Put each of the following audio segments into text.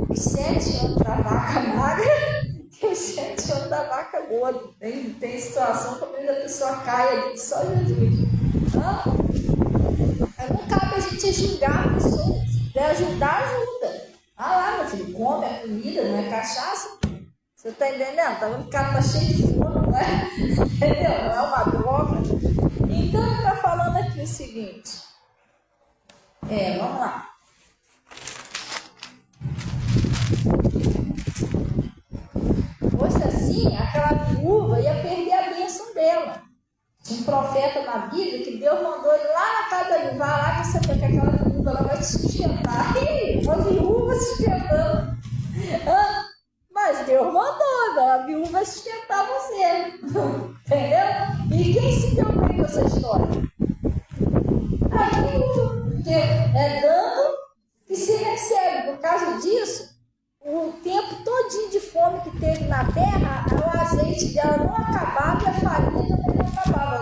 os 7 anos da vaca magra e os 7 anos da vaca gorda. Tem situação que a pessoa cai ali de só Jesus. Não cabe a gente julgar a pessoa. Se puder ajudar, ajuda. Lá, meu filho, come a comida, não é cachaça. Você está entendendo? Tá vendo que o cara tá cheio de fome, não é? Entendeu? Não é uma droga. Então, ele está falando aqui o seguinte. Vamos lá. Fosse assim, aquela viúva ia perder a bênção dela. Tinha um profeta na Bíblia que Deus mandou ele lá na casa da viúva, lá para saber que aquela viúva ela vai te sustentar. Uma viúva sustentando. Mas Deus mandou, a viúva vai sustentar você. Entendeu? E quem se deu bem com essa história? A viúva. Porque é dando que se recebe. Por causa disso, o tempo todinho de fome que teve na terra, o azeite dela não acabava e a farinha também não acabava.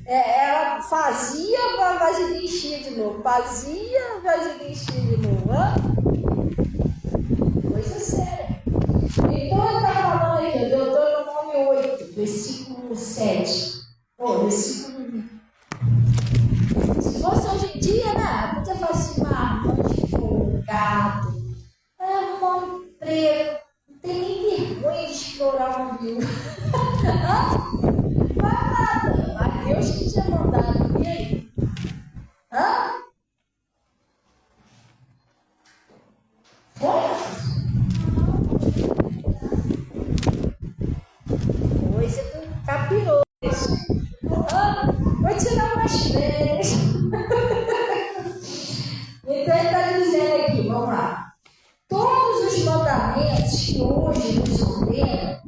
Ela fazia, a vasilha enchia de novo. Fazia, a vasilha enchia de novo. Coisa séria. Então ele está falando aqui, Deuteronômio 8, versículo 7. Versículo. Se fosse hoje em dia, né? Podia fazer assim, marmanjo, folgado. Arrumar um emprego. Não tem nem vergonha de explorar uma viúva. Não é nada. Mas Deus que tinha mandado. E aí? Coisa do capiroso. Vou tirar umas férias. Então ele está dizendo aqui, vamos lá. Todos os mandamentos que hoje nos ordenam,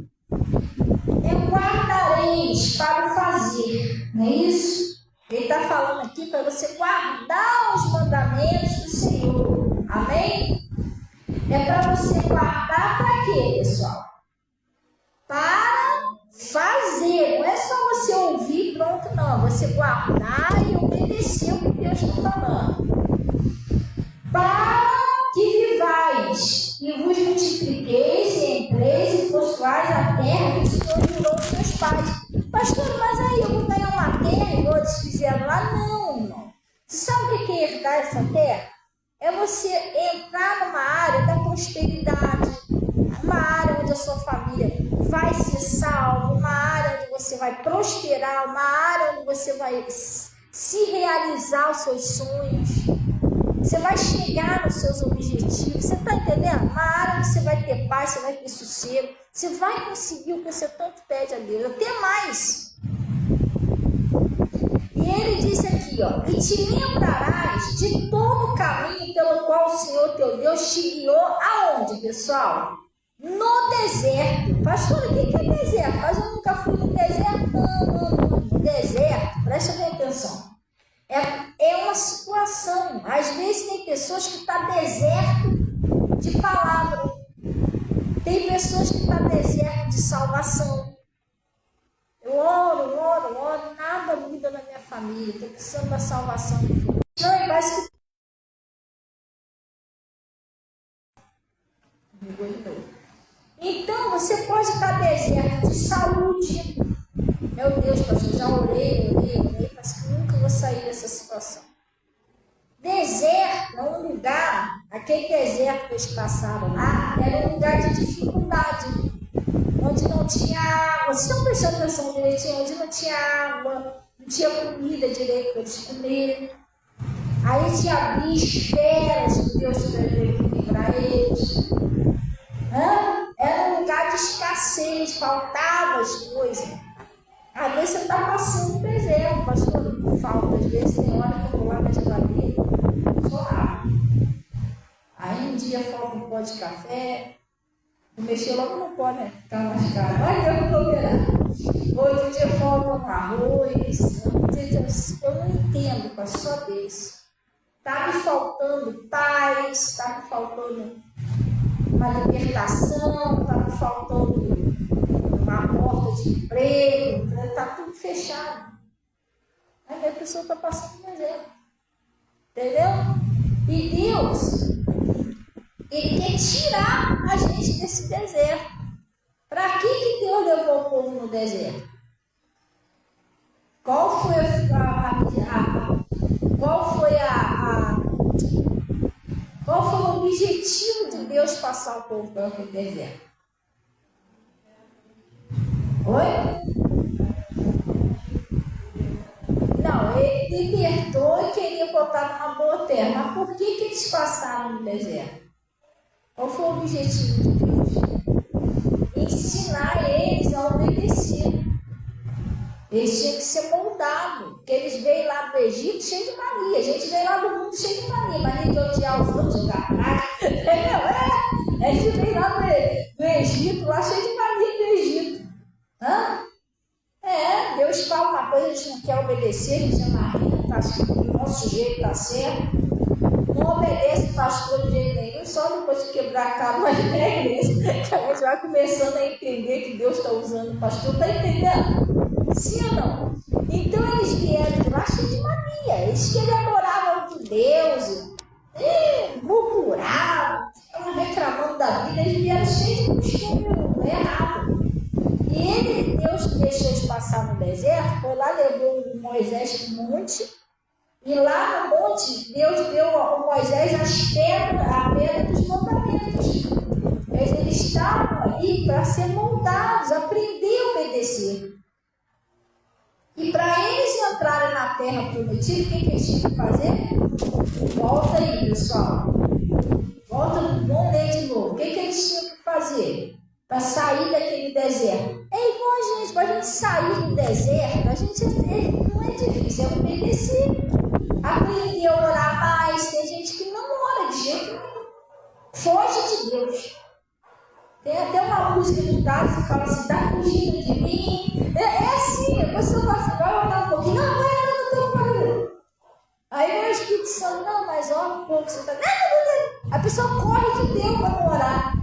guardareis para fazer, não é isso? Ele está falando aqui para você guardar os mandamentos do Senhor, amém? É para você guardar para quê, pessoal? Para fazer, não é só você ouvir pronto, não. Você guardar e obedecer o que Deus está falando. Para que vivais e vos multipliqueis e entreis e possuais a terra que o Senhor jurou aos seus pais. Pastor, mas aí eu vou ganhar uma terra igual eles fizeram lá? Não, irmão. Você sabe o que é herdar essa terra? É você entrar numa área da prosperidade, uma área onde a sua família vai ser salva, uma área onde você vai prosperar, uma área onde você vai se realizar os seus sonhos. Você vai chegar nos seus objetivos, você está entendendo? Uma área onde você vai ter paz, você vai ter sossego, você vai conseguir o que você tanto pede a Deus, até mais. E ele disse aqui, e te lembrarás de todo o caminho pelo qual o Senhor teu Deus te guiou aonde, pessoal? No deserto. Pastor, o que é deserto? Mas eu nunca fui no deserto. Não. Deserto, presta bem atenção. É uma situação. Às vezes tem pessoas que estão deserto de palavra. Tem pessoas que estão deserto de salvação. Eu oro, nada muda na minha família. Estou precisando da salvação do filho. Não, mas então você pode estar deserto de saúde. Meu Deus, pastor, já orei, parece que nunca vou sair dessa situação. Deserto é um lugar, aquele deserto que eles passaram lá, era um lugar de dificuldade, onde não tinha água. Vocês estão prestando atenção direitinho? Onde não tinha água, não tinha comida direito para eles comerem. Aí tinha bichos, feras que Deus teve para eles. Era um lugar de escassez, faltava as coisas. Às vezes você está passando um deserto, pastor, falta. Às vezes tem hora que eu vou lá na geladeira, só água. Aí um dia falta um pó de café, eu mexi logo no pó, né? Tá mais caro. Mas eu vou cooperar. Outro dia falta um arroz. Eu não entendo, pastor, só Deus. Está me faltando paz, está me faltando uma libertação, está me faltando uma porta de emprego, está tudo fechado. Aí a pessoa está passando um deserto. Entendeu? E Deus, Ele quer tirar a gente desse deserto. Para que Deus levou o povo no deserto? Qual foi o objetivo de Deus passar o povo para o deserto? Oi? Não, ele libertou e queria botar numa boa terra. Mas por que eles passaram no deserto? Qual foi o objetivo de Deus? Ensinar eles a obedecer. Eles tinham que ser moldados. Porque eles veio lá do Egito cheio de mania. A gente veio lá do mundo cheio de mania. Mania de odiar os outros, jogar praga. A gente veio lá do Egito, lá cheio de mania do Egito. Deus fala uma coisa, a gente não quer obedecer, a gente é marrento, acha que o nosso jeito está certo. Não obedece o pastor de jeito nenhum, só depois de quebrar a cara na igreja, que a gente vai começando a entender que Deus está usando o pastor. Está entendendo? Sim ou não? Então eles vieram de lá cheios de mania. Eles queriam adorar outro Deus, murmuravam, estavam reclamando da vida. Eles vieram cheios de costume errado. E Deus deixou eles passar no deserto, foi lá, levou o Moisés para o monte. E lá no monte, Deus deu a Moisés a pedra dos mandamentos. Eles estavam ali para ser moldados, aprender a obedecer. E para eles entrarem na terra prometida, o que eles tinham que fazer? Volta aí, pessoal. Volta, vamos ler de novo. O que eles tinham que fazer para sair daquele deserto? É igual a gente, para a gente sair do deserto, não é difícil, é obedecer. Aprender a orar mais. Tem gente que não ora de jeito nenhum. Foge de Deus. Tem até uma música do Tato que fala assim, está fugindo de mim. É assim, a pessoa fala assim, vai orar um pouquinho. Não, vai orar, não estou parando. Aí o Espírito Santo, não, mas ora um pouco. Você está... A pessoa corre de Deus para não orar.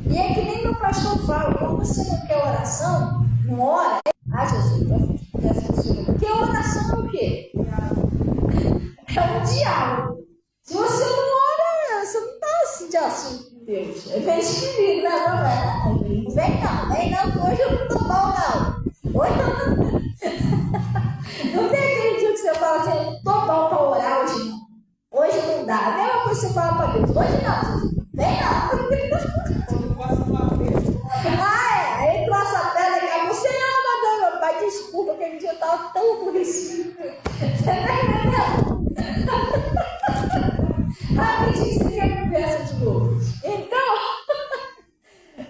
E é que nem meu pastor fala, quando você não quer oração, não ora. Jesus, porque oração é o quê? É um diálogo. Se você não ora, você não está assim de assunto com Deus. É bem esquisito, né? Não vem não, que hoje eu não estou bom, não. Hoje não tem aquele dia que você fala assim, eu não estou bom para orar hoje não. Hoje não dá. A mesma coisa que você fala para Deus, hoje não. Vem não. Aí trouxe a pedra e acabou. Senhor, mandou meu pai, desculpa, aquele dia eu estava tão aborrecido. Você está entendendo? Rapidinho você quer conversa de novo. Então,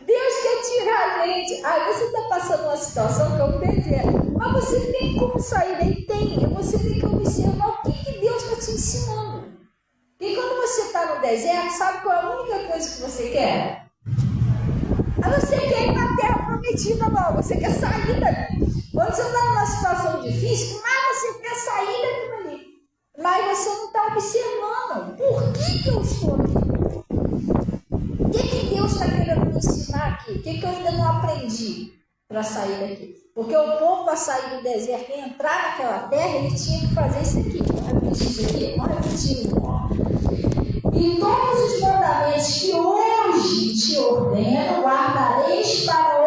Deus quer tirar a gente. Aí você está passando uma situação que é um deserto. Mas você tem como sair daí? Tem. E você tem que observar o que Deus está te ensinando. E quando você está no deserto, sabe qual é a única coisa que você quer? Você quer ir para a terra prometida, não. Você quer sair dali. Quando você está numa situação difícil, mas você quer sair daquilo ali. Mas você não está observando. Por que eu estou aqui? O que Deus está querendo me ensinar aqui? O que eu ainda não aprendi para sair daqui? Porque o povo, para sair do deserto e entrar naquela terra, ele tinha que fazer isso aqui. Vamos repetir isso aqui? Vamos repetir. E todos os mandamentos que hoje te ordeno, guardareis para o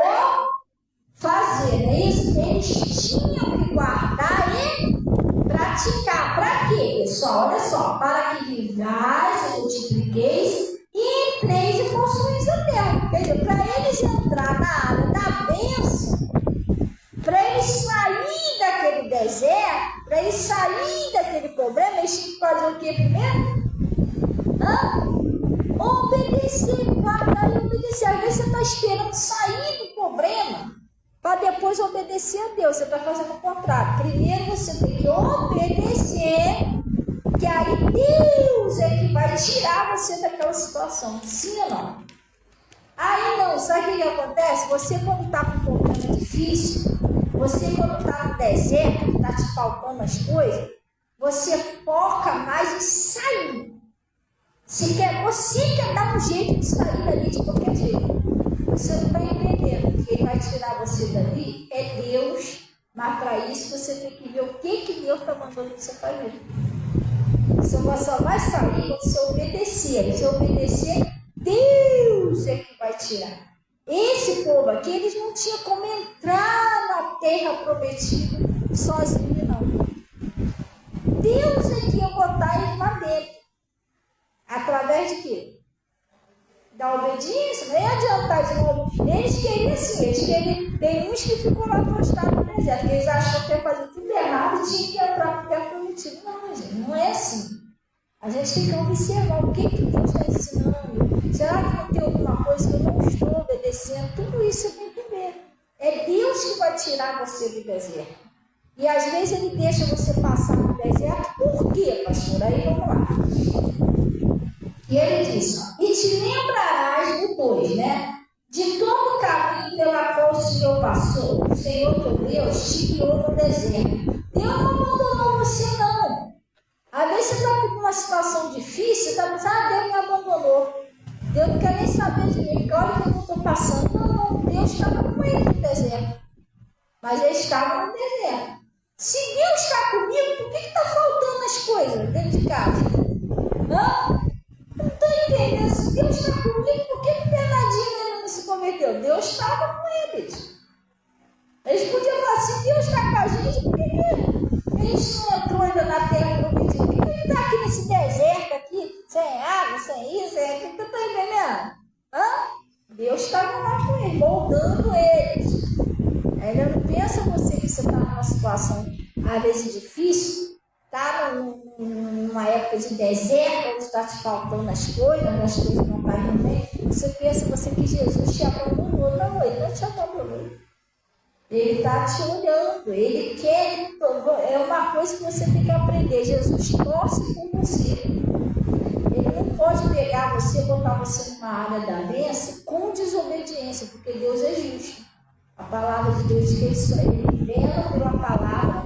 fazer. É isso? Eles tinham que guardar e praticar. Para quê, pessoal? Olha só. Para que vivais, multipliqueis e entreis e possuís a terra. Quer dizer, para eles entrar na área da bênção, para eles saírem daquele deserto, para eles saírem daquele problema, eles tinham que fazer o que primeiro? Obedecer, guardar e obedecer. Às vezes você está esperando sair do problema para depois obedecer a Deus. Você está fazendo o contrário. Primeiro você tem que obedecer, que aí Deus é que vai tirar você daquela situação. Sim ou não? Aí não, sabe o que acontece? Você quando está com um problema difícil, você quando está no deserto, que está te faltando as coisas, você foca mais em sair. Você quer dar um jeito de sair dali de qualquer jeito. Você não está entendendo. Quem vai tirar você dali é Deus. Mas para isso você tem que ver o que Deus está mandando você fazer. Você só vai sair quando você obedecer. Se obedecer, Deus é que vai tirar. Esse povo aqui, eles não tinham como entrar na terra prometida sozinho, não. Deus é que ia botar eles lá dentro. Através de quê? Da obediência. Não ia adiantar de novo. Eles queriam assim, eles queriam. Tem uns que ficou lá prostrados no deserto, porque eles acham que ia fazer tudo errado e tinha que entrar para o terra prometida. Não, gente, não é assim. A gente tem que observar o que Deus está ensinando. Será que não tem alguma coisa que eu não estou obedecendo? Tudo isso eu tenho que ver. É Deus que vai tirar você do deserto. E às vezes Ele deixa você passar no deserto. Por quê, pastor? Aí vamos lá. E Ele diz, ó, e te lembrarás depois, né? De todo o caminho pela qual o Senhor passou. O Senhor teu Deus te guiou no deserto. Deus não abandonou você, não. Às vezes você está numa situação difícil, você está pensando, Deus me abandonou. Deus não quer nem saber de mim, porque olha o que eu estou passando. Não, Deus estava com ele no deserto. Mas ele estava no deserto. Se Deus está comigo, por que está faltando as coisas dentro de casa? Hã? Não estou entendendo. Se Deus está comigo, por que o Bernardino ainda não se converteu? Deus estava com eles. Eles podiam falar assim, Deus está com a gente, por que a gente não entrou ainda na terra prometida? Por que ele está aqui nesse deserto aqui, sem água, sem isso, sem aquilo? Tu está entendendo? Hã? Deus estava lá com eles, moldando eles. Ainda não pensa você que você está numa situação, às vezes, difícil, está numa época de deserto, onde está te faltando as coisas não estão indo bem. Você pensa você que Jesus te abandonou. Não, Ele não te abandonou. Ele está te olhando, Ele quer, é uma coisa que você tem que aprender. Jesus torce por você. Ele não pode pegar você e botar você numa área da bênção com desobediência, porque Deus é justo. A palavra de Deus diz que Ele vela pela palavra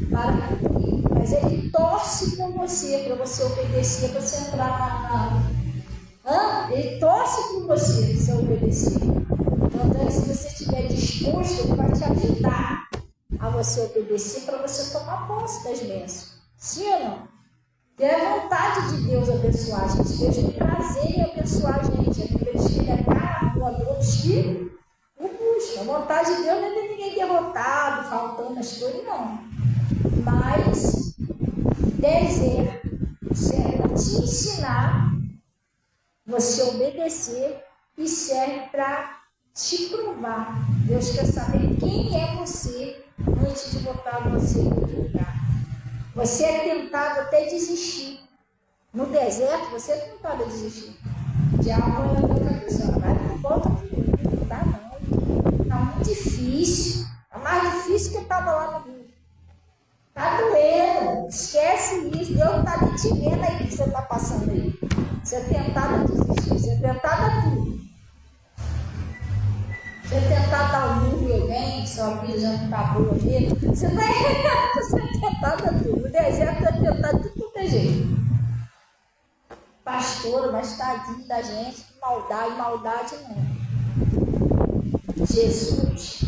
para cumprir. Mas Ele torce por você, para você obedecer, para você entrar Ele torce por você, para você obedecer. Então, se você estiver disposto, Ele vai te ajudar a você obedecer para você tomar posse das bênçãos. Sim ou não? É a vontade de Deus abençoar a gente. Deus tem prazer em abençoar a gente. A Bíblia diz que Ele é caro a todos que o buscam. A vontade de Deus não é ter ninguém derrotado, faltando as coisas, não. Mas deserto serve para te ensinar, você obedecer, e serve para te provar. Deus quer saber quem é você antes de botar você em outro lugar. Você é tentado até desistir. No deserto, você é tentado a desistir. O diabo vai na tua cabeça, vai, não volta comigo, não dá não. Está muito difícil. Está mais difícil que estava lá no Rio. Está doendo. Esquece isso. Deus está ali te vendo aí que você está passando aí. Você é tentado a desistir. Você é tentado a tudo. Você é tentado a dar um murro em alguém, que sua vida já não está boa mesmo. Você é tentado a tudo. No deserto é tentado de tudo jeito. Pastora, mas tadinho da gente, que maldade não. Jesus,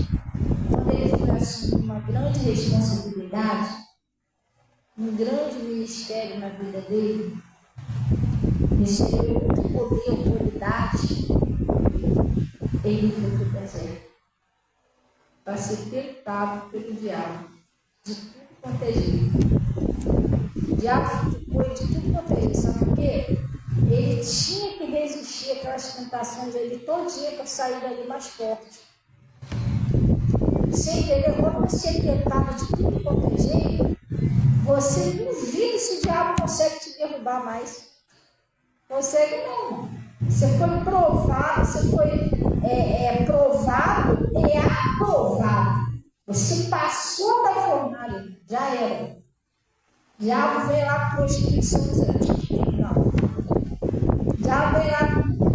quando Ele foi assumir uma grande responsabilidade, um grande ministério na vida dele, recebeu muito poder e autoridade, Ele foi para o deserto para ser tentado pelo diabo de tudo quanto é jeito. O diabo foi de tudo quanto é jeito. Sabe por quê? Ele tinha que resistir àquelas tentações dele todinha para sair dali mais forte. Você entendeu? Quando você é tentado de tudo quanto é jeito, você duvida se o diabo consegue te derrubar mais. Consegue não. Você foi provado, você foi provado e aprovado. Você passou da fornalha, já era. O diabo veio lá com prostituição, não. O diabo veio lá,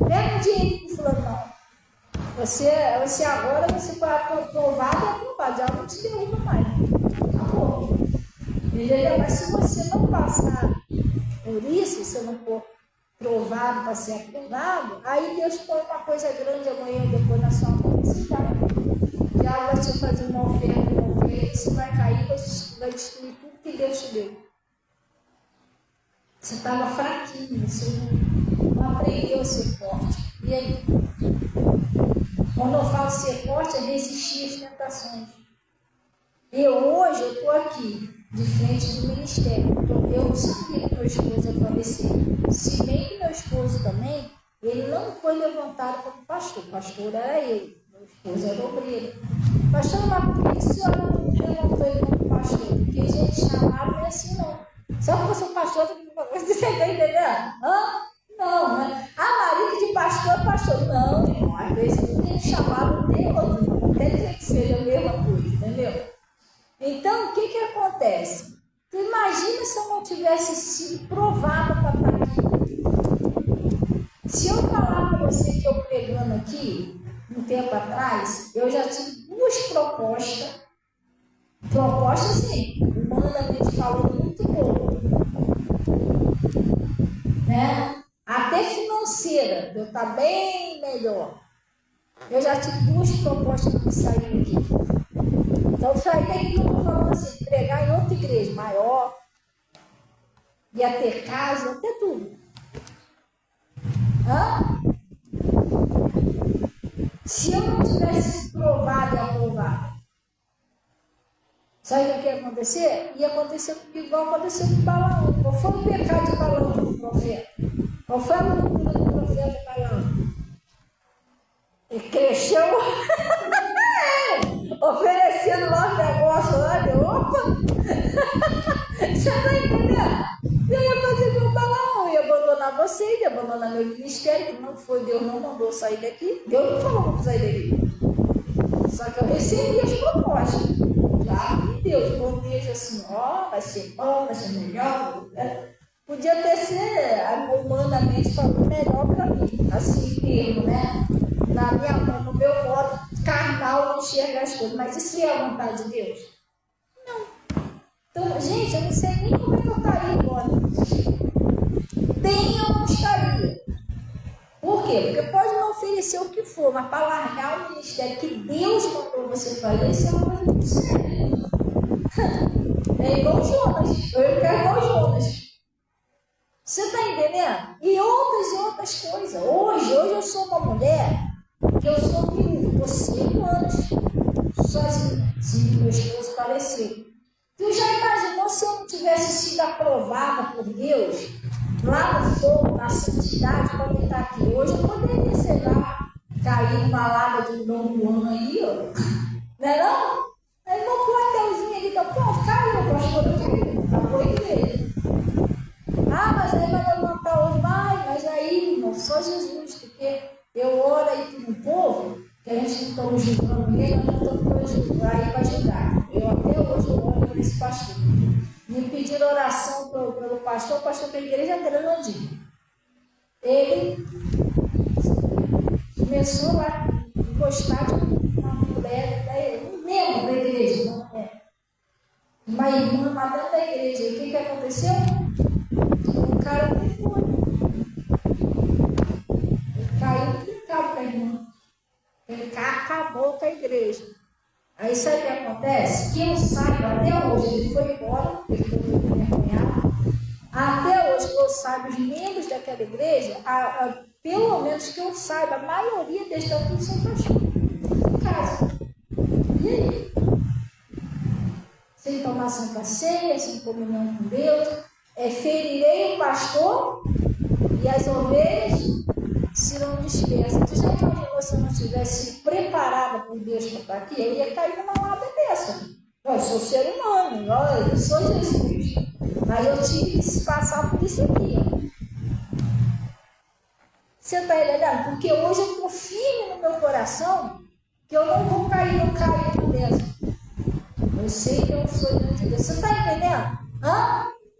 pega o dinheiro e falou, não. Você agora você foi aprovado e aprovado. O diabo não te derruba mais. Acabou. Entendeu? Mas se você não passar por isso, se você não for provado para ser aprovado, aí Deus põe uma coisa grande amanhã ou depois na sua mão e você cai. O diabo vai te fazer uma oferta, você vai cair, vai destruir tudo que Deus te deu. Você estava fraquinho, você Não aprendeu a ser forte. E aí? Quando eu falo ser forte, é resistir às tentações. Hoje eu estou aqui, de frente do ministério. Eu não sabia que meu esposo ia falecer. Se bem que meu esposo também, ele não foi levantado como pastor. Pastor era eu. Meu esposo era obreiro. Pastor, mas por que a senhora não levantou ele como pastor? Porque gente chamado não é assim, não. Só que eu sou pastor, você está entendendo? Não, né? Marido de pastor é pastor. Não, irmão, às vezes não tem chamado, não tem outro. Não quer dizer que seja a mesma coisa, entendeu? Então, o que acontece? Tu imagina se eu não tivesse sido provada para estar aqui. Se eu falar para você que eu pregando aqui, um tempo atrás, eu já tive 2 propostas. Propostas, sim, humanamente falando, muito boa. Né? Até financeira, eu estar bem melhor. Eu já tive 2 propostas para sair daqui. Então, eu saí daqui, eu estou falando assim, pregar em outra igreja maior, ia ter casa, até tudo. Se eu não tivesse provado e aprovado, sabe o que ia acontecer? Ia acontecer comigo igual aconteceu com o Balaão. Qual foi o pecado de Balaão do profeta? Qual foi a loucura do profeta Balaão? Ele cresceu, oferecendo lá um negócio lá, opa! Você está entendendo? Eu ia fazer com o Balaão, ia abandonar você, ia abandonar meu ministério, que não foi, Deus não mandou sair daqui, Deus não falou para sair daqui. Só que eu recebi as propostas. Já que Deus planeja assim, vai ser bom, vai ser melhor. Podia até ser, humanamente falando, melhor para mim, assim mesmo, né? Na minha mão, no meu modo carnal, não enxerga as coisas. Mas isso é a vontade de Deus? Não. Então, gente, eu não sei nem como é que eu estaria agora. Nem eu não estaria. Por quê? Porque pode não oferecer o que for, mas para largar o ministério que Deus mandou você fazer, isso é uma coisa muito séria. É igual Jonas. Eu quero igual Jonas. Você está entendendo? E outras coisas. Hoje eu sou uma mulher que eu sou viúva, estou 5 anos sozinha, se meu esposo faleceu. Tu já imaginou se eu não tivesse sido aprovada por Deus, lá no fogo, na santidade, para eu estar aqui? Hoje eu poderia, sei lá, cair numa laga de um Dom Juan aí, ó. Não é não? Aí vou pôr a telzinha ali, então, pronto, caiu, pastor, caiu, acabou a igreja. Mas aí vai levantar o mas aí, irmão, só Jesus, porque eu oro aí para um povo, que a gente não está julgando ele, nós não estamos aí para julgar. Eu até hoje oro por esse pastor. Me pediram oração pelo pastor, o pastor da igreja grande. Ele começou a gostar de uma mulher, um membro da igreja, não é? Uma irmã lá dentro da igreja. E o que aconteceu? O cara pegou. Ele caiu implicado com a irmã. Ele acabou com a igreja. Aí sabe o que acontece? Que eu saiba, até hoje, ele foi embora, ele foi com minha cunhada. Até hoje, que eu saiba, os membros daquela igreja, pelo menos que eu saiba, a maioria deles estão tudo sem pastor. Em casa. E aí? Sem tomar santa ceia, sem comunhão com Deus. Ferirei o pastor e as ovelhas serão dispersas. Tu já imaginou se eu não tivesse sido preparada por Deus para estar aqui? Eu ia cair numa lata dessa. Eu sou ser humano, eu sou Jesus. Mas eu tive que passar por isso aqui. Você está entendendo? Porque hoje eu estou firme no meu coração que eu não vou cair no caminho dessa. Eu sei que eu sou diante de Deus. Você está entendendo?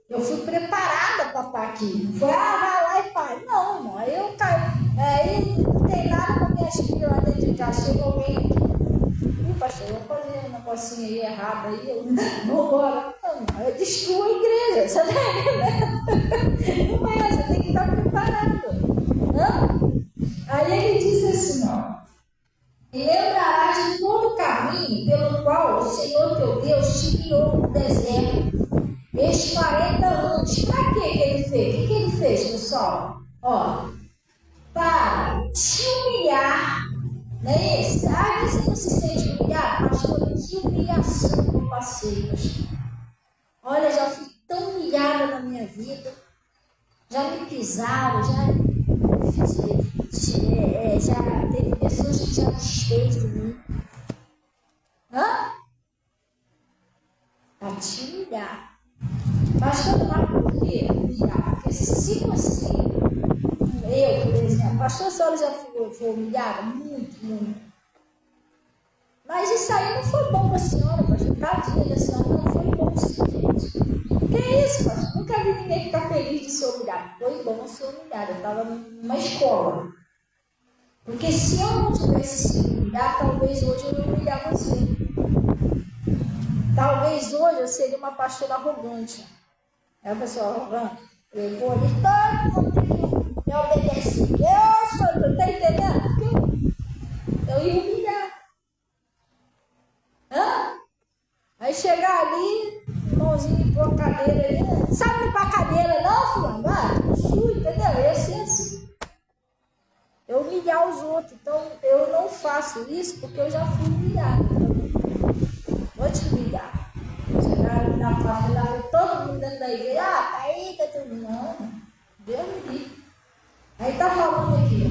Eu fui preparada para estar aqui. Não foi, vai lá e faz. Não, irmão. Aí eu caí. Aí não tem nada com minhas filhas lá dentro de casa. Chegou alguém aqui. Pastor, eu vou fazer um negocinho aí errado aí. Eu vou embora. Não, eu destruo a igreja. Você está entendendo? Não é, você tem que estar preparado. Aí ele disse assim, e lembrarás de todo o caminho pelo qual o Senhor teu Deus te guiou no deserto estes 40 anos. Para que ele fez? O que ele fez, pessoal? Ó, para te humilhar, não é isso? Ah, você não se sente humilhado? Pastor, que humilhação que eu passei, pastor. Olha, já fui tão humilhada na minha vida, já me pisaram, já teve pessoas que já desfez de mim. Hã? Para te humilhar. Pastor, não por quê? Humilhar. Porque se você, eu, por exemplo, pastor, a senhora já foi humilhada? Muito, muito. Mas isso aí não foi bom para a senhora, pastor. Tadinha da senhora, não foi bom, sim, gente. Que é isso, pastor? Nunca vi ninguém ficar feliz de ser humilhado. Foi bom ser humilhado. Eu estava numa escola. Porque se eu não tivesse sido humilhado, talvez hoje eu não humilhar você. Talvez hoje eu seria uma pastora arrogante. É a pessoa arrogante. Eu vou ali, todo mundo me obedecer. Eu sou, tá entendendo? Eu ia humilhar. Hã? Aí chegar ali, irmãozinho pôr a cadeira ali. Sabe limpar a cadeira não, fulano? Vai, entendeu? Eu ia ser assim. Eu humilhar os outros. Então eu não faço isso porque eu já fui humilhada. Vou te humilhar. Chegaram na placa, todo mundo dentro da igreja. Ah, tá aí, tá tudo. Não, Deus me livre. Aí tá falando aqui, ó.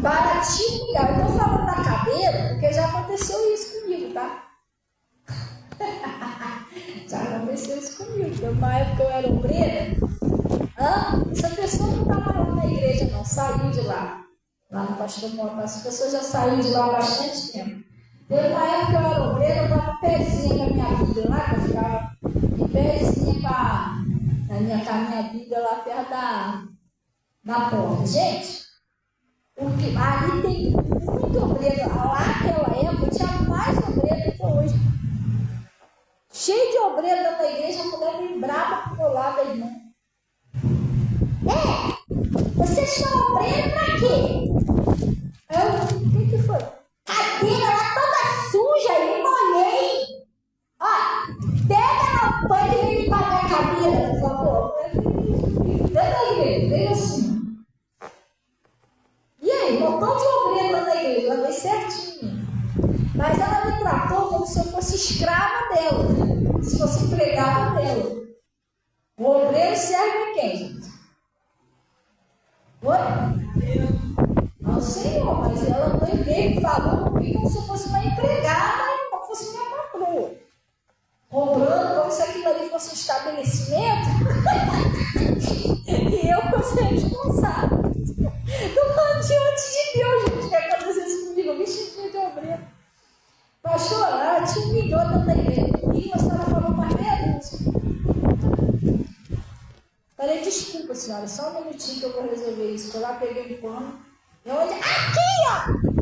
Para te humilhar. Eu tô falando da cadeira porque já aconteceu isso comigo, tá? Já aconteceu isso comigo. Teve uma época eu era obreira. Essa pessoa não estava lá na igreja, não. Saiu de lá. Lá no Pastor Mota. As pessoas já saíram de lá há bastante tempo. Teve uma época que eu era obreira, eu dava pezinha com a minha Bíblia lá, que eu ficava de pezinha com a minha Bíblia lá perto da porta. Gente, porque ali tem muito obreiro. Lá naquela época tinha mais obreiro do que hoje. Cheio de obreiro dentro da igreja, a mulher me brava pro meu lado, irmã. Vocês são obreiros pra quê? O que foi? Cadeira lá toda suja, eu me molhei. Ó, pega na pano e vem limpar minha cadeira, por favor. Dentro da igreja, veio assim. E aí, botou de obreiro lá na igreja, ela veio certinho. Mas ela me tratou como se eu fosse escrava dela, se fosse empregada dela. O obreiro serve a quem, gente? Oi? Ao Senhor, mas ela veio falando comigo como se eu fosse uma empregada e como se fosse minha patroa. Cobrando como se aquilo ali fosse um estabelecimento e eu fosse responsável. Estou falando diante de Deus, gente, que aconteceu isso comigo, eu me xinguei de obreiro. Pastor, ela te humilhou dentro da igreja. E você estava falando mais meia dúzia. Falei, desculpa, senhora, só um minutinho que eu vou resolver isso. Fui lá, peguei um pano. Eu olhei, aqui, ó!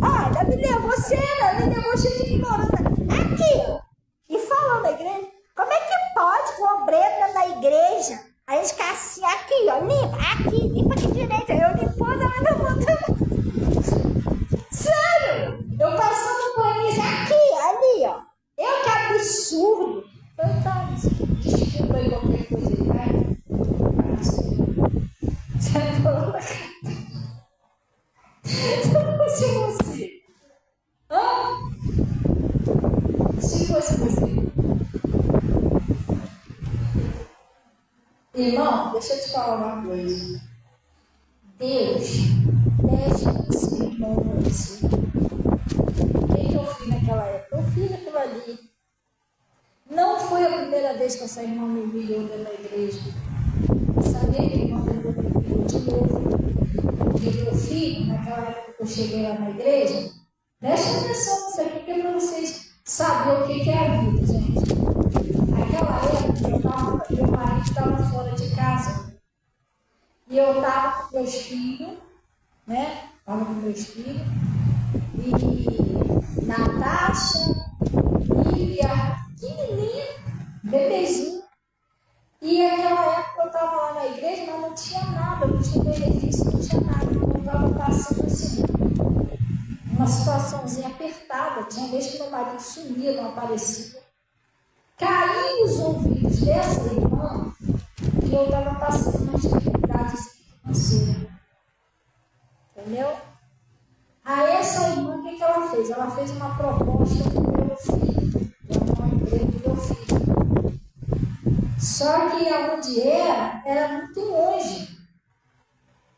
Olha, me levou cena, me levou cheio de ignorância. Aqui, ó! E falando na igreja, como é que pode o obreiro da igreja? A gente fica assim, aqui, ó, limpa aqui direito. Eu limpando, ela levantando. Sério! Eu passando por isso, aqui, ali, ó. Que absurdo! Desculpa aí qualquer coisa aí, vai. Você falou na cara. Se você. Se fosse você. Irmão, deixa eu te falar uma coisa. Deus mexe esse irmão com você. O que eu fiz naquela época? Eu fiz aquilo ali. Não foi a primeira vez que essa irmã me humilhou dentro da igreja. Eu sabia que a irmã me humilhou de novo. Porque meu filho, naquela época que eu cheguei lá na igreja, preste atenção nisso aqui, porque é para vocês saberem o que é a vida, gente. Naquela época, meu marido estava fora de casa. E eu estava com meus filhos, né? Estava com meus filhos. E Natasha, Lília, pequenininha, bebezinho. E naquela época eu estava lá na igreja, mas não tinha nada, não tinha benefício, não tinha nada. Eu estava passando assim, uma situaçãozinha apertada. Tinha vez que meu marido sumia, não aparecia. Caí nos ouvidos dessa irmã que eu estava passando uma dificuldade dificuldade financeira. Entendeu? Aí essa irmã, o que ela fez? Ela fez uma proposta para o meu filho, para um emprego do meu filho. Só que aonde era muito longe.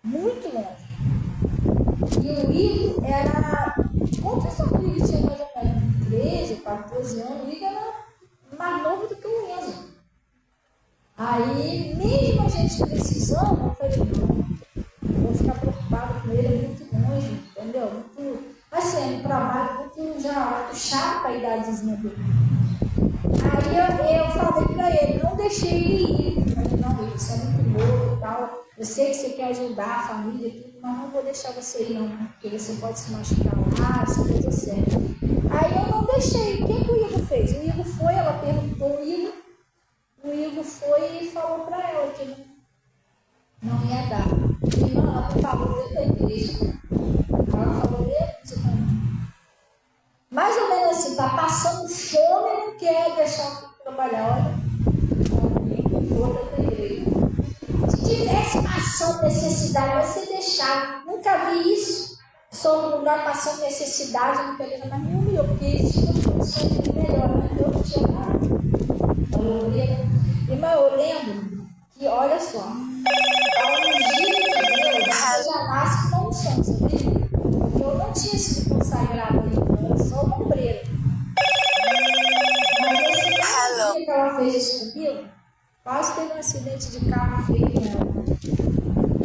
Muito longe. E o Igor era... Quantos anos o Igor tinha mais ou menos? 13, 14 anos. O Igor era mais novo do que o Enzo. Aí, mesmo a gente precisando, eu falei, não, vou ficar preocupado com ele, é muito longe, entendeu? Muito, assim, um trabalho muito chato a idadezinha dele. Aí eu falei pra ele, não deixei ele ir. Eu falei, não, isso é muito novo e tal. Eu sei que você quer ajudar a família e tudo, mas não vou deixar você ir não, porque você pode se machucar lá, essa coisa séria. Aí eu não deixei. O que o Igor fez? O Igor foi, ela perguntou o Igor foi e falou para ela que não ia dar. E ela falou dentro da igreja. Ela falou dentro mais ou menos assim, tá passando fome e não quer deixar o filho trabalhar. Olha, dentro da igreja. Se tivesse passando necessidade, você deixava. Nunca vi isso. Só no lugar passando necessidade, não queria mais nenhum, porque eles tinham condições de melhor, mas eu não tinha nada. Irmão, eu lembro que, olha só, ao ungir de Deus, você já nasce com unção, sabia? Porque eu não tinha sido consagrada ainda, eu era só uma obreira. Mas esse dia que ela fez isso comigo, quase teve um acidente de carro feio nela.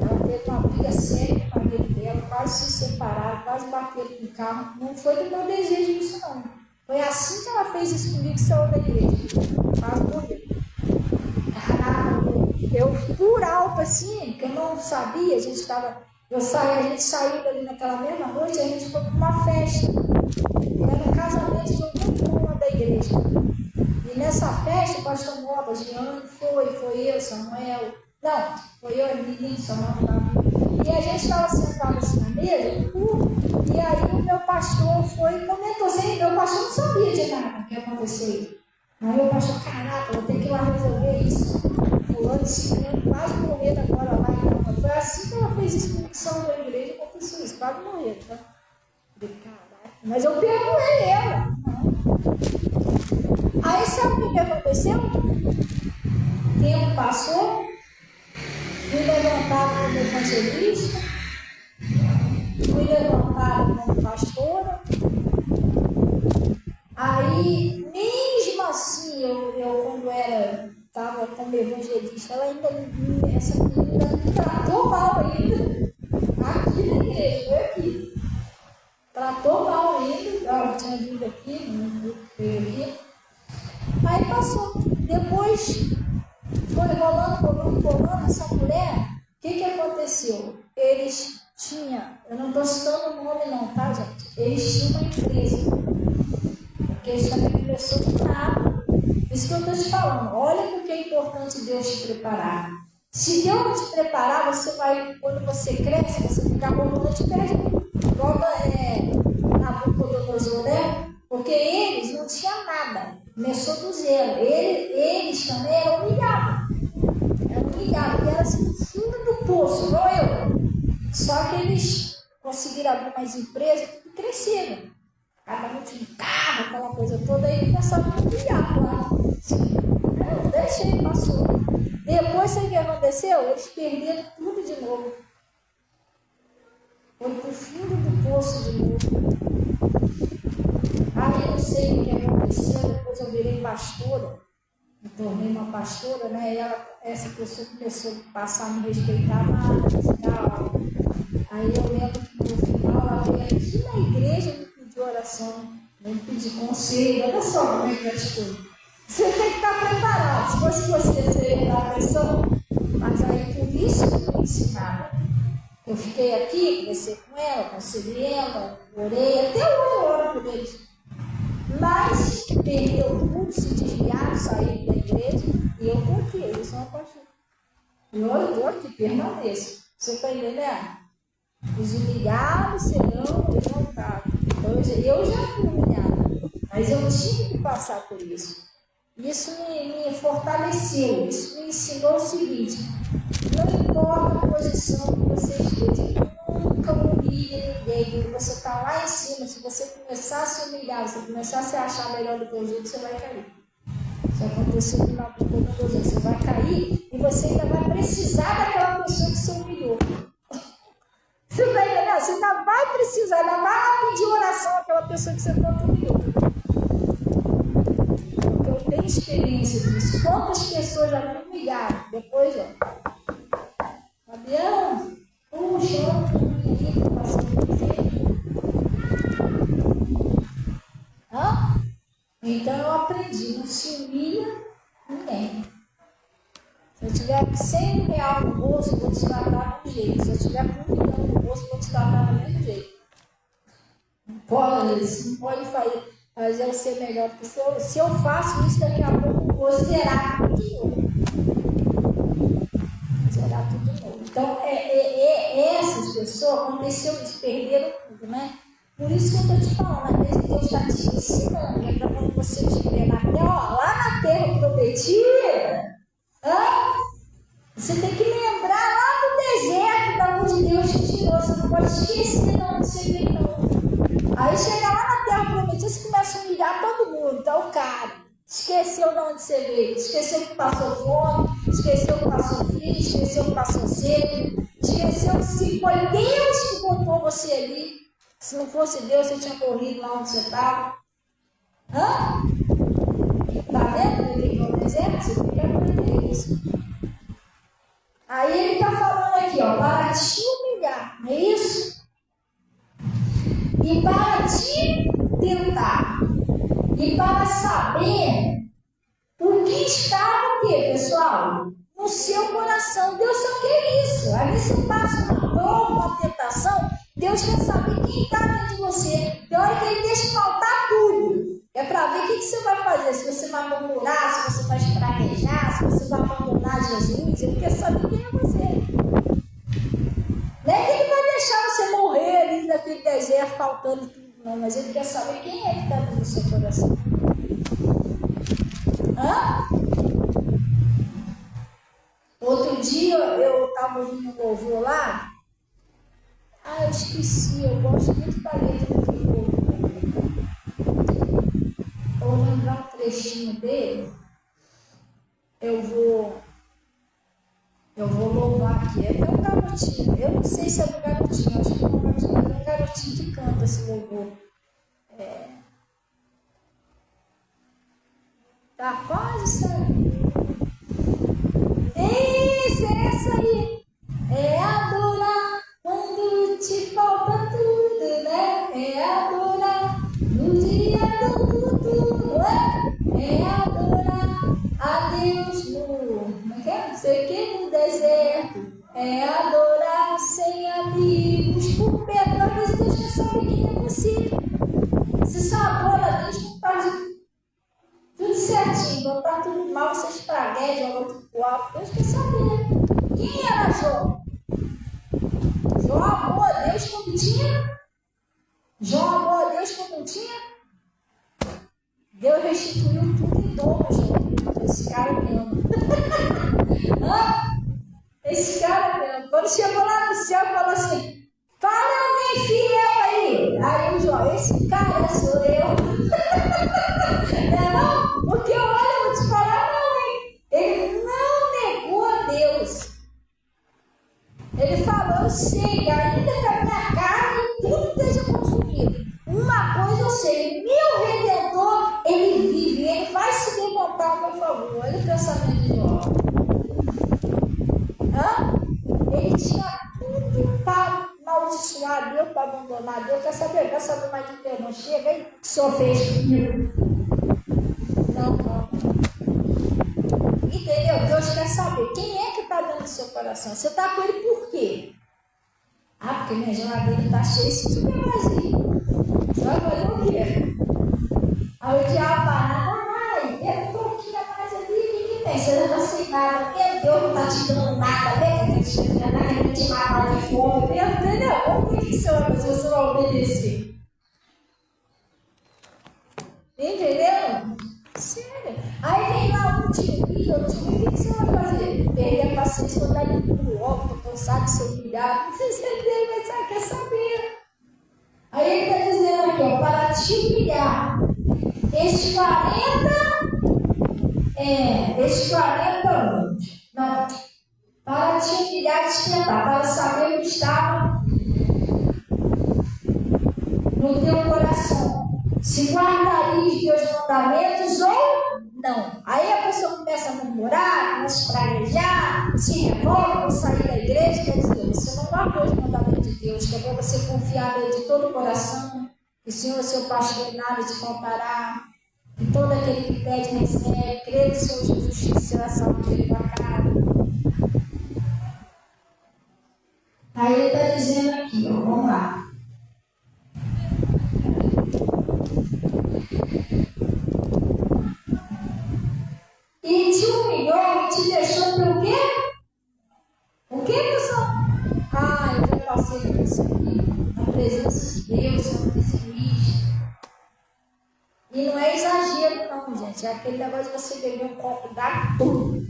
Ela teve uma briga séria com a família dela, quase se separaram, quase bateram no carro. Não foi do meu desejo isso, não. Foi assim que ela fez isso comigo, que saiu da igreja. Quase morreu. Caraca, eu por alto assim, que eu não sabia, a gente saiu dali naquela mesma noite, a gente foi para uma festa. Era um casamento de algum irmão da igreja. E nessa festa, o pastor Moba, Giane, foi eu, Samuel. Não, foi eu, Emílio, Samuel. E a gente estava sentado assim na mesa, e aí o meu pastor foi e comentou assim, meu pastor não sabia de nada que ia acontecer. Aí o pastor, caraca, vou ter que ir lá resolver isso. Fulano, ciclano, quase morrendo agora lá. Então, foi assim que ela fez isso com São da igreja, aconteceu isso, quase morrendo, tá? Falei, caraca, mas eu perdoei ela. Aí sabe o que aconteceu? O tempo passou, fui levantado como evangelista, fui levantado como pastora. Aí, mesmo assim, eu quando estava como evangelista, essa menina me tratou mal ainda. Aqui na igreja, foi aqui. Tratou mal ainda, ela tinha vindo aqui, não veio aqui. Aí passou. Depois foi rolando essa mulher. O que aconteceu? Eles tinham, eu não estou citando o nome não, tá, gente? Eles tinham uma empresa. Porque eles também começou do nada. Isso que eu estou te falando. Olha porque é importante Deus te preparar. Se Deus não te preparar, você vai, quando você cresce, você fica arrogante e perde. Igual Nabucodonosor, né? Porque eles não tinham nada. Começou do zero. Eles também eram humilhados. E era assim, no fundo do poço, igual eu. Só que eles conseguiram abrir mais empresas e tudo cresceram. Cada um tinha um carro, aquela coisa toda, aí começaram a humilhar lá. Eu deixei, passou. Depois, sabe o que aconteceu? Eles perderam tudo de novo. Foi pro fundo do poço de novo. Aí eu não sei o que aconteceu, depois eu virei pastora, me tornei uma pastora, né? E essa pessoa começou a passar a me respeitar mais e tal. Aí eu lembro que no final ela veio aqui na igreja e me pediu oração, me pediu conselho. Olha só como é que é as coisas. Você tem que estar preparado. Se fosse você, você ia dar atenção. Mas aí por isso que eu fui ensinada. Eu fiquei aqui, conversei com ela, aconselhei ela, orei, até hoje eu oro por eles. Mas perdeu tudo, se desviaram, saíram da igreja e eu estou aqui, eles são apaixonados. E eu estou aqui, permaneço. Você está entendendo? Os humilhados serão exaltados. Eu já fui humilhada, mas eu tive que passar por isso. Isso me fortaleceu, isso me ensinou o seguinte: não importa a posição que você esteja, nunca humilhe ninguém. Quando você está lá em cima, se você começar a se humilhar, se você começar a se achar melhor do que os outros, você vai cair. Se acontecer com você vai cair e você ainda vai precisar daquela pessoa que você humilhou. Você está entendendo? Você ainda vai precisar, ainda vai pedir oração àquela pessoa que você tanto humilhou. Porque eu tenho experiência disso. Quantas pessoas já me humilharam? Depois, ó. Fabiano, puxa, eu menino passando por jeito. Então eu aprendi, não se humilha ninguém. Se eu tiver 100 reais no bolso, vou te tratar do jeito. Se eu tiver com 1 milhão no bolso, vou te tratar do mesmo jeito. Não pode fazer eu ser melhor. Porque se eu faço isso, daqui a pouco eu vou zerar tudo de novo. Zerar tudo de novo. Então, essas pessoas aconteceu isso, perderam tudo, né? Por isso que eu estou te falando, às vezes Deus está te ensinando, é para quando você estiver na terra, lá na terra prometida, você tem que lembrar lá do deserto, da onde Deus te tirou, você não pode esquecer de onde você veio, não. Aí chega lá na terra prometida, você começa a humilhar todo mundo, então, cara, esqueceu de onde você veio, esqueceu que passou fome, esqueceu que passou frio, esqueceu que passou sede, esqueceu que se foi Deus que botou você ali. Se não fosse Deus, você tinha morrido lá onde você estava. Tá vendo? Ele no deserto, você tem que aprender isso. Aí ele está falando aqui, ó, para te humilhar, não é isso? E para te tentar. E para saber o que está no quê, pessoal? No seu coração. Deus só quer isso. Aí você passa uma dor, uma tentação. Deus quer saber quem está dentro de você. Tem hora que ele deixa faltar tudo. É para ver o que você vai fazer. Se você vai murmurar, se você vai espraguejar, se você vai abandonar Jesus. Ele quer saber quem é você. Não é que ele vai deixar você morrer ali naquele deserto faltando tudo, não. Mas ele quer saber quem é que está dentro do seu coração. Outro dia eu estava ouvindo um louvor lá. Eu esqueci, eu gosto muito da letra do louvor. Eu vou lembrar um trechinho dele. Eu vou louvar aqui. É até um garotinho. Eu não sei se é do garotinho, acho que é um garotinho que canta esse louvor. Tá quase saindo. Isso, é essa aí. É adorar quando te falta tudo, né? É adorar no dia do tudo, né? É adorar a Deus não sei o que, no deserto. É adorar sem amigos, por perto. Às vezes Deus quer saber quem é você. Se só adora a Deus, não faz tudo certinho, quando está tudo mal, você espragueja, joga tudo pro alto. Deus quer saber. Quem era Jó? Jó amou a Deus quando tinha? Jó amou a Deus quando não tinha? Deus restituiu tudo em dobro, Jó. Esse cara mesmo. Esse cara mesmo. Quando chegou lá no céu, falou assim: fala alguém fiel aí. Aí o Jó, esse cara sou eu. Não, porque olha, eu vou te falar, não, hein? Ele não negou a Deus. Ele falou: eu sei, ainda que a minha carne tudo esteja consumido. Uma coisa eu sei, meu Redentor, ele vive, ele vai se levantar a meu favor. Olha o pensamento de Jó. Ele tinha tudo para amaldiçoar Deus, para abandonar Deus. Quer saber mais de Deus? Não chega aí, que o senhor fez comigo. Não. Entendeu? Deus quer saber quem é que está dentro do seu coração. Você está com ele por quê? Porque minha geladeira está cheia, esse tipo é vazio. Você vai fazer o quê? Aí o diabo vai, eu estou aqui a mais ali, o que tem? Você não está sem nada, Deus não está te dando nada, né? Você não está querendo te matar de fome, entendeu? Como é que você vai obedecer? Entendeu? Sério. Aí vem lá um te humilha, o que você vai fazer? Perder a paciência quando está indo pro óbito, cansado de ser humilhado. Não sei se ele vai saber, quer saber. Aí ele está dizendo aqui, ó, para te humilhar. Estes 40 anos. Não. Para te humilhar e despertar, para saber o que estava no teu coração. Se guardarias os teus mandamentos ou não. Aí a pessoa começa a murmurar, começa a praguejar, se revolta, sair da igreja, quer dizer, você não guardou os mandamentos de Deus, quer ver você confiar nele de todo o coração, que o Senhor é seu pastor e nada te faltará, e todo aquele que pede recebe, crê no Senhor Jesus, que será salvo pela tua casa. Aí ele está dizendo aqui, ó, vamos lá. E te humilhou e te deixou pelo quê? O que, pessoal? Eu já passei por isso aqui. Na presença de Deus, eu não fiz. E não é exagero, não, gente. É aquele negócio de você beber um copo d'água tudo.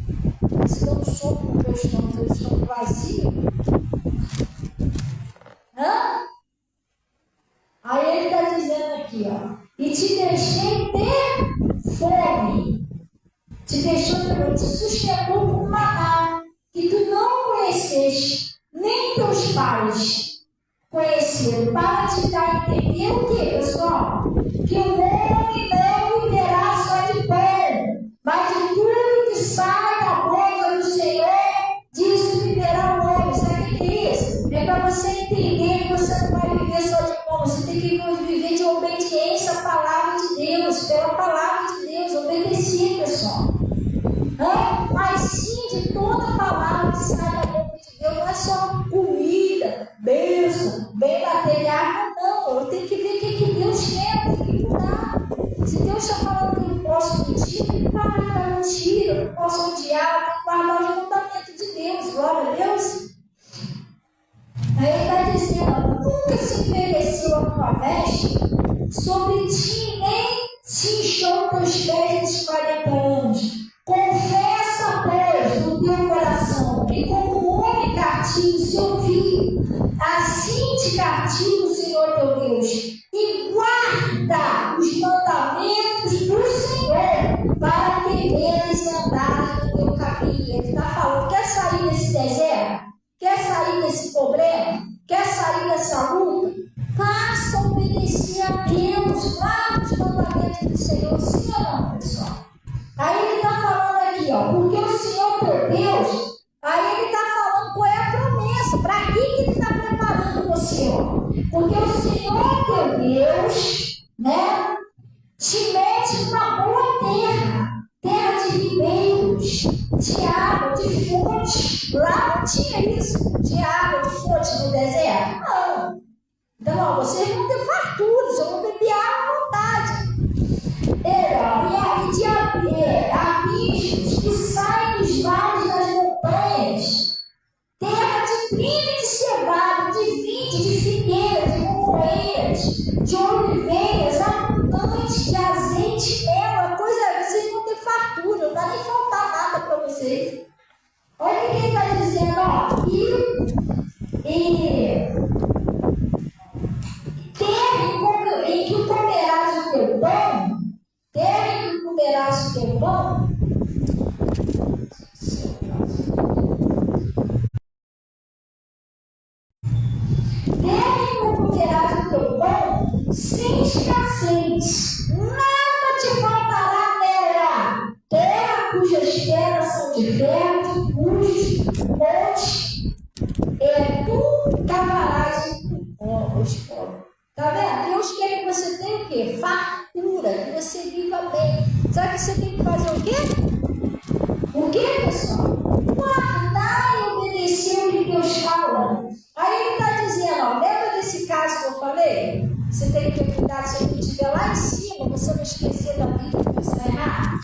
Se dá um soco no teu estômago vazio. Aí ele está dizendo aqui, ó. E te deixei ter fome. Te deixou, te sustentou com maná, que tu não conheceste, nem teus pais conheceram, para te dar a entender o que, pessoal? Que o homem não viverá só de pão, mas de tudo que sai da boca do Senhor, disso viverá o homem. Sabe o que é isso? É para você entender que você não vai viver só de pão, você tem que viver de obediência à palavra de Deus, pela palavra de Deus, obedecer, pessoal. Mas sim de toda a palavra que sai da boca de Deus, não é só comida, bênção, bem material, não. Eu tenho que ver o que Deus quer, tem que mudar. Se Deus está falando que eu não posso mentir, tem que parar com a mentira, eu não posso odiar, tem que guardar o mandamento de Deus, glória a Deus. Aí ele está dizendo, nunca se envelheceu a tua veste, sobre ti nem se inchou teus pés nesses 40 anos. Confessa, pois, no teu coração, que como homem cativo se ouvir, assim te cativa o Senhor teu Deus, e guarda os mandamentos do Senhor, para temeres e andares no teu caminho. Ele está falando, quer sair desse deserto? Quer sair desse problema? Quer sair dessa luta? Faça obedecer a Deus, guarda os mandamentos do Senhor, sim ou não, pessoal? Aí ele está falando aqui, ó, porque o Senhor teu Deus, aí ele está falando qual é a promessa, para que ele está preparando você, ó. Porque o Senhor teu Deus, né, te mete numa boa terra, terra de ribeiros, de água, de fonte. Lá não tinha isso, de água, de fonte no deserto? Não. Então, ó, vocês vão ter fartura, vocês vão beber água à vontade. Abismos que saem dos vales das montanhas, terra de trigo de cevada, de vide, de figueira, de moreiras, de oliveiras, abundantes de azeite e mel, a coisa, vocês vão ter fartura, não vai nem faltar nada para vocês. Olha o que ele está dizendo, ó, terra em que comerás o teu pão, terra em que comerás o teu pão, terra em que comerás o teu pão, sem escassez, nada te faltará nela, terra cujas pedras são de ferro, cujos montes tu cavarás os povos. Tá vendo? Deus quer que você tenha o quê? Fartura, que você viva bem. Sabe que você tem que fazer o quê? O quê, pessoal? Guardar e obedecer o que Deus fala. Aí ele está dizendo, ó, lembra desse caso que eu falei? Você tem que ter cuidado se ele estiver lá em cima, você não esquecer da vida que você vai errar.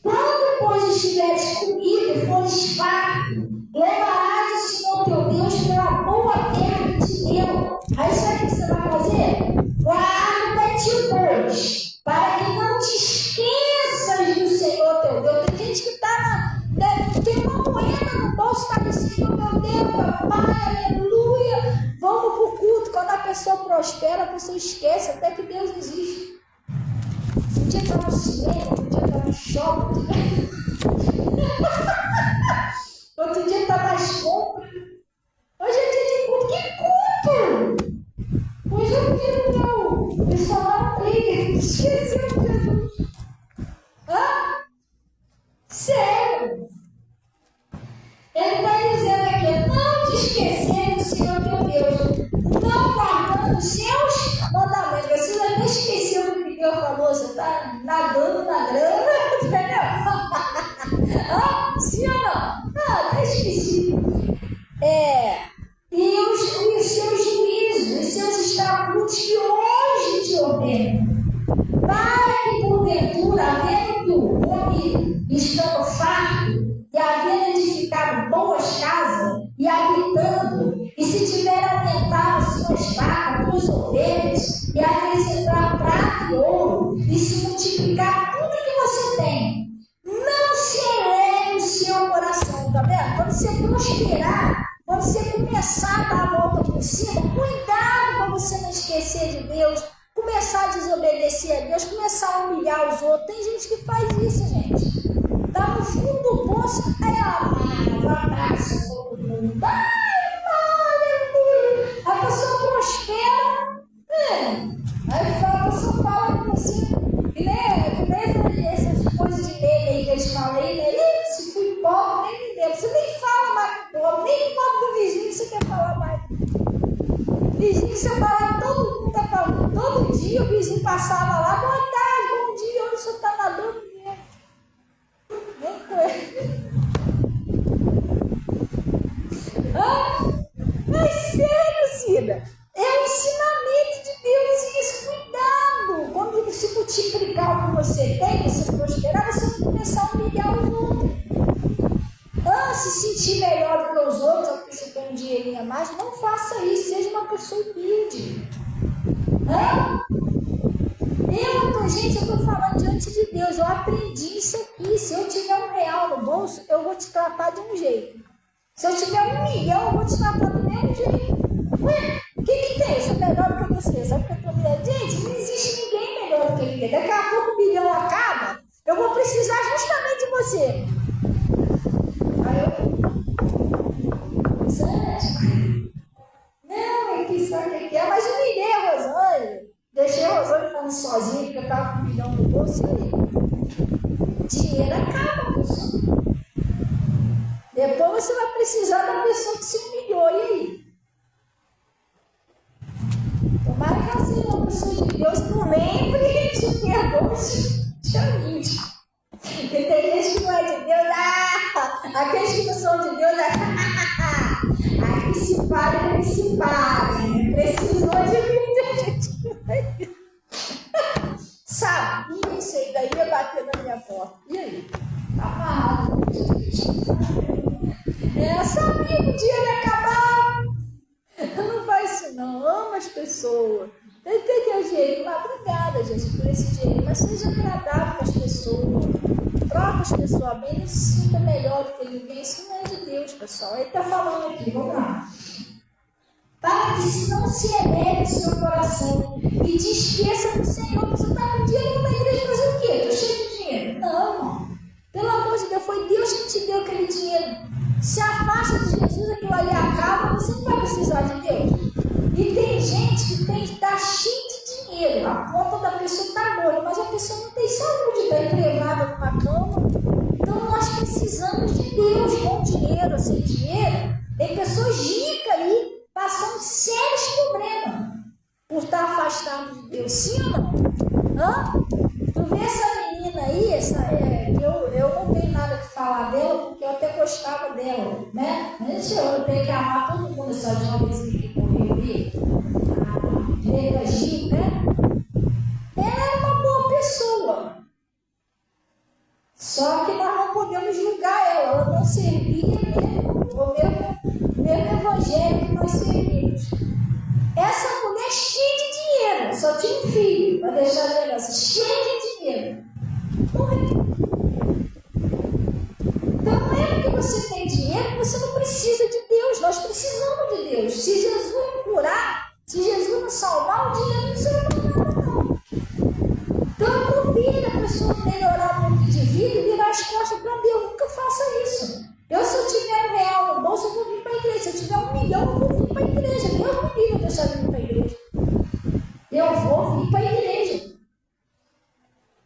Quando, pois, estiveres comigo e fores farto, levarás o Senhor teu Deus pela boa terra que te deu. Aí sabe o que você vai fazer? Guarda-te, pois, para que não te esqueças do Senhor teu Deus. Tem gente que pessoa prospera, a pessoa esquece até que Deus existe. Um dia está no cinema, outro dia está no shopping, outro dia está nas compras. Hoje é dia de culto. Que culto? Hoje é o dia do meu pessoal briga. Esqueceu de Jesus. Sério? Ele está dizendo aqui, não te esquecendo do Senhor teu Deus, não guardando os seus mandamentos. Você não esqueceu do que Deus falou, você está nadando na grana, entendeu? Sim ou não? Até esqueci. E os seus juízos, os seus estatutos que hoje te ordenam, para que porventura, havendo o homem estando farto, e havendo edificado boas casas, e habitando, e se tiver aumentado suas vacas, suas ovelhas, e acrescentar prata e ouro, e se multiplicar tudo que você tem, não se eleve o seu coração, tá vendo? Quando você prosperar, quando você começar a dar a volta por cima, cuidado para você não esquecer de Deus, começar a desobedecer a Deus, começar a humilhar os outros. Tem gente que faz isso, gente. Está no fundo do poço, aí abraça todo mundo. Aleluia! A pessoa prospera, aí a pessoa fala com você, que nem essas coisas de meme aí que eles falam aí, né? Se fui pobre, nem me lembro. Você nem fala mais com pobre, nem pobre do vizinho você quer falar mais. Vizinho, você fala, todo mundo tá falando, todo dia o vizinho passava lá, boa tarde, bom dia, onde o senhor está nadando mesmo? Nem conhece. Mas sério, Cida, é o ensinamento de Deus isso, cuidado. Quando se multiplicar o que você tem, você prosperar, você vai começar a humilhar os outros. Se sentir melhor do que os outros, porque você tem um dinheirinho a mais, não faça isso, seja uma pessoa humilde. Gente, eu estou falando diante de Deus, eu aprendi isso aqui. Se eu tiver R$1 no bolso, eu vou te tratar de um jeito. Se eu tiver 1 milhão, eu vou te tratar do mesmo jeito. Ué, o que tem? Eu sou melhor do que você, sabe que eu estou melhor? Gente, não existe ninguém melhor do que ninguém. Daqui a pouco o milhão acaba, eu vou precisar justamente de você. Não, que sabe o que é? Mas humilhei a Rosângela. Deixei a Rosângela falando sozinha, porque eu estava com 1 milhão no bolso. E dinheiro acaba, pessoal. Depois você vai precisar da pessoa que se humilhou. E aí? Tomara que ela seja uma pessoa de Deus, não lembre de perdoa de amigos. Porque tem gente que não é de Deus, aqueles que não são de Deus, aqui se para, aqui se para. Precisou de muita gente que não é de Deus. Sabia isso aí, daí ia bater na minha porta. E aí? Tá amarrado. Sabia que o dinheiro ia acabar. Não faz isso não, ama as pessoas. Tem que ter dinheiro. Obrigada, gente, por esse dinheiro, mas seja agradável com as pessoas. Trata as pessoas bem, não se sinta melhor do que ninguém. Isso não é de Deus, pessoal. Ele está falando aqui, vamos lá. Para que não se eleve o seu coração e te esqueça do Senhor. Você está com dinheiro na igreja fazer o quê? Estou cheio de dinheiro. Não, irmão. Pelo amor de Deus, foi Deus que te deu aquele dinheiro. Se afasta de Jesus, aquilo ali acaba, você não vai precisar de Deus. E tem gente que está cheio de dinheiro, a conta da pessoa está boa, mas a pessoa não tem saúde, está entrevada numa cama. Então nós precisamos de Deus com dinheiro, sem dinheiro. Tem pessoas ricas aí passando sérios problemas por estar afastado de Deus. Sim ou não? Tu vê essa menina aí, eu não tenho nada que falar dela, porque eu até gostava dela, né? Eu tenho que amar todo mundo, essa jovem que correu ali, a Direita Gil, né? Ela era uma boa pessoa. Só que nós não podemos julgar ela não servia o mesmo evangelho que nós servimos. Essa mulher cheia de dinheiro, só tinha um filho para deixar a herança, cheia de dinheiro. Morreu. Então não é porque você tem dinheiro que você não precisa de Deus. Nós precisamos de Deus. Se Jesus não curar, se Jesus não salvar, salvar, o dinheiro não salva nada, não. Então eu convido a pessoa a melhorar o nível de vida e virar as costas para Deus. Nunca faça isso. Se eu tiver R$1 no bolso, eu vou vir para a igreja. Se eu tiver R$1 milhão, eu vou vir para a igreja. Deus não me deixar de vir para a igreja. Eu vou vir para a igreja.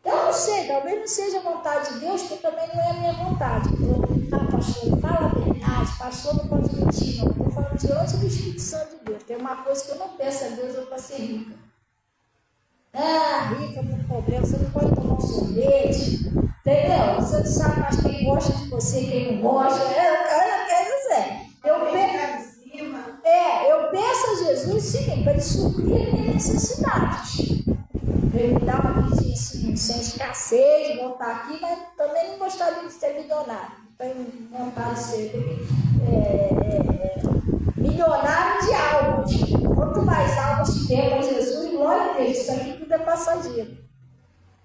Eu não sei, talvez não seja a vontade de Deus, porque também não é a minha vontade. Pastor, fala a verdade, pastor não pode mentir, não. Estou falando diante do Espírito Santo de Deus. Tem uma coisa que eu não peço a Deus, eu para ser rica. Rica com problema, você não pode tomar um sorvete, entendeu? Você não sabe mais quem gosta de você e quem não gosta. Eu quero dizer. Eu peço a Jesus, sim, para ele suprir as minhas necessidades. Ele me dá uma vida assim, sem escassez, voltar aqui, mas também não gostaria de ser milionário. Tenho vontade de ser milionário de almas. Quanto mais almas tiver para Jesus, glória a Deus, isso aqui tudo é passageiro.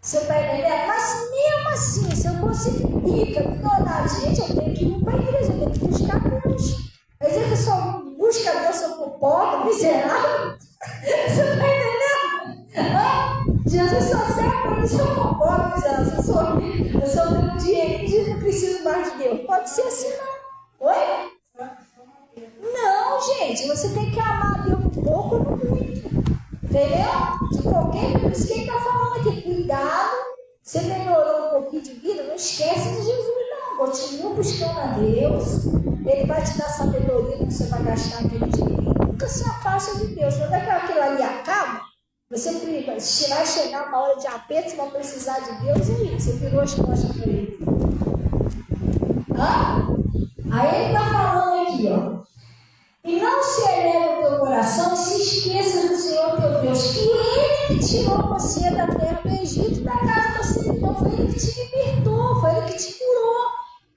Você está entendendo? Mas mesmo assim, se eu fosse rica, milionária, gente, eu tenho que ir para a igreja, eu tenho que buscar Deus. Quer dizer que eu só busco Deus se eu for pobre, miserável. Você está entendendo? Jesus só serve para mim se eu for pobre, miserável. Eu sou tenho dinheiro e não preciso mais de Deus. Pode ser assim, não. Oi? Não, gente, você tem que amar Deus um pouco ou muito. Entendeu? De qualquer coisa. Por isso que ele está falando aqui, cuidado. Você melhorou um pouquinho de vida, não esquece de Jesus, não. Continua buscando a Deus. Ele vai te dar sabedoria que você vai gastar aquele dinheiro. Nunca se afasta de Deus. Quando aquilo ali acaba, você vai chegar uma hora de aperto, você vai precisar de Deus e aí você virou as costas para ele. Aí ele está falando aqui, ó. E não se eleve o teu coração e se esqueça do Senhor teu Deus, que Ele que tirou você da terra do Egito, da casa da servidão. Foi Ele que te libertou, foi Ele que te curou,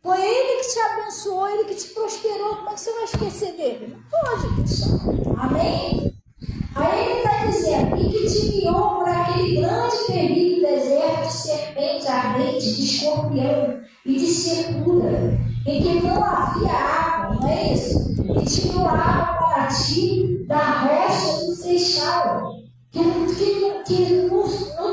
foi Ele que te abençoou, Ele que te prosperou. Como é que você vai esquecer dele? Não pode, pessoal. Amém? Aí ele está dizendo, e que te guiou por aquele grande e terrível deserto de serpente ardente, de escorpião e de secura, em que não havia água, não é isso? E tirou água para ti da rocha do seixal, que no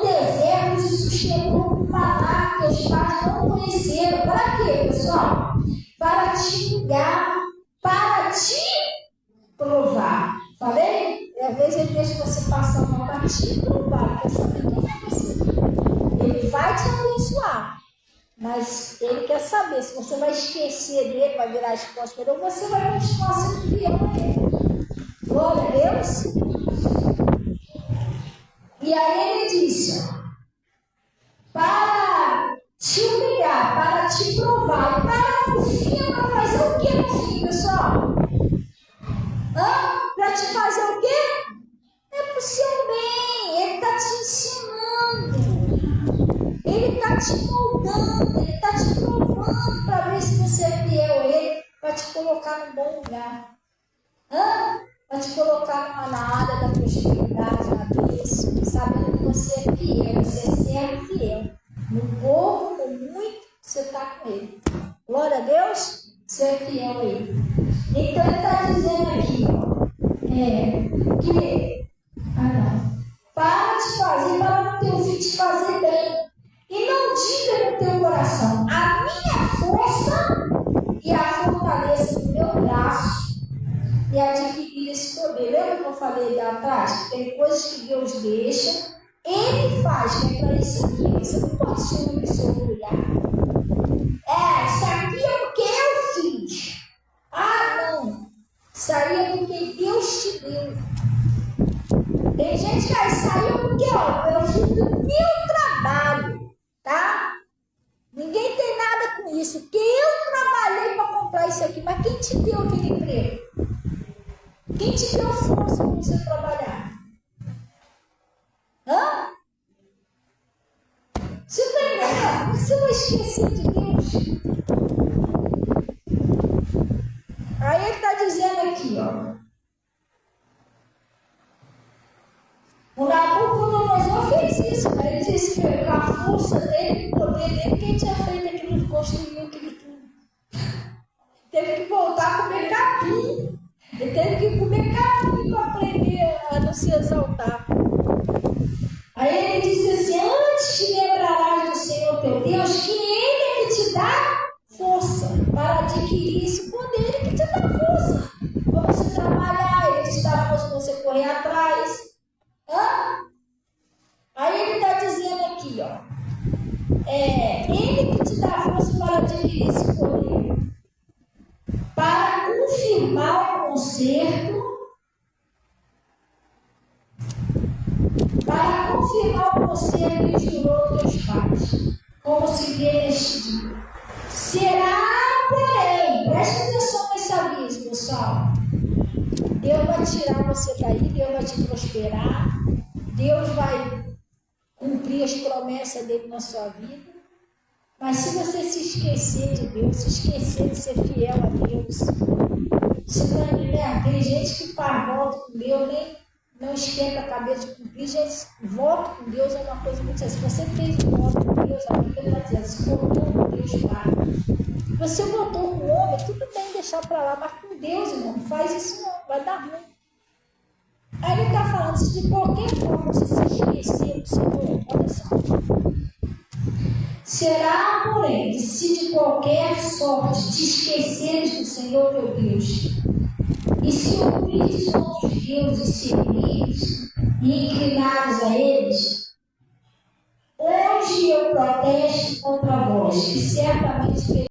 deserto te sustentou com maná que teus pais não conheceram. Para quê, pessoal? Para te julgar, para te provar. Falei? Às vezes ele deixa você passar uma para te provar, quer saber quem é você. Ele vai te abençoar. Mas ele quer saber se você vai esquecer dele, vai virar as costas para ele, ou você vai continuar sendo fiel a ele. Glória a Deus. E aí ele disse, para te humilhar, para te provar, para no fim, para fazer o que no fim, pessoal? Para te fazer o quê? É para o seu bem. Ele está te ensinando. Ele está te moldando. Ele está te provando para ver se você é fiel a Ele, para te colocar no bom lugar. Para te colocar na área da prosperidade, na bênção, sabendo que você é fiel, você é servo fiel. No pouco, no muito, você está com Ele. Glória a Deus, você é fiel a Ele. Então ele está dizendo aqui, para te fazer, para o teu filho te fazer bem. E não diga no teu coração, a minha força e a fortaleza do meu braço e adquirir esse poder. Lembra que eu falei lá atrás? Tem coisas que Deus deixa, Ele faz, que é para isso aqui. Você não pode ser uma pessoa orgulhar. Isso aqui é porque eu fiz. Não. Isso aí é porque Deus te deu. Tem gente que isso aí é porque, eu fiz do meu trabalho, tá? Ninguém tem nada com isso, porque eu trabalhei para comprar isso aqui, mas quem te deu aquele emprego? Quem te deu força para você trabalhar? Você está entendendo? Você vai esquecer de Deus? Aí ele está dizendo aqui, o Nabucodonosor fez isso, né? Ele disse que a força dele, o poder dele, quem tinha feito aquilo, construiu aquilo tudo. Teve que voltar a comer capim. Ele teve que comer capim para aprender a não se exaltar. Aí ele está dizendo aqui, ó. Ele que te dá força para adquirir esse poder, para confirmar o conserto, que jurou teus pais, como se vê neste dia. Será, porém, preste atenção nesse aviso, pessoal. Deus vai tirar você daí, Deus vai te prosperar, Deus vai cumprir as promessas dele na sua vida. Mas se você se esquecer de Deus, se esquecer de ser fiel a Deus, você está entendendo? Tem gente que faz voto com Deus, nem não esquenta a cabeça de cumprir. Gente, voto com Deus é uma coisa muito séria. Se você fez um voto com Deus, a Bíblia vai dizer, se votou com Deus, paga. Você votou com o homem, tudo bem deixar para lá, mas com Deus, irmão, não faz isso não, vai dar ruim. Aí ele está falando, se de qualquer forma você se esquecer do Senhor, olha só. Será, porém, que se de qualquer sorte te esqueceres do Senhor teu Deus, e se ouvirdes outros deuses servires e inclinares a eles, hoje eu protesto contra vós, que certamente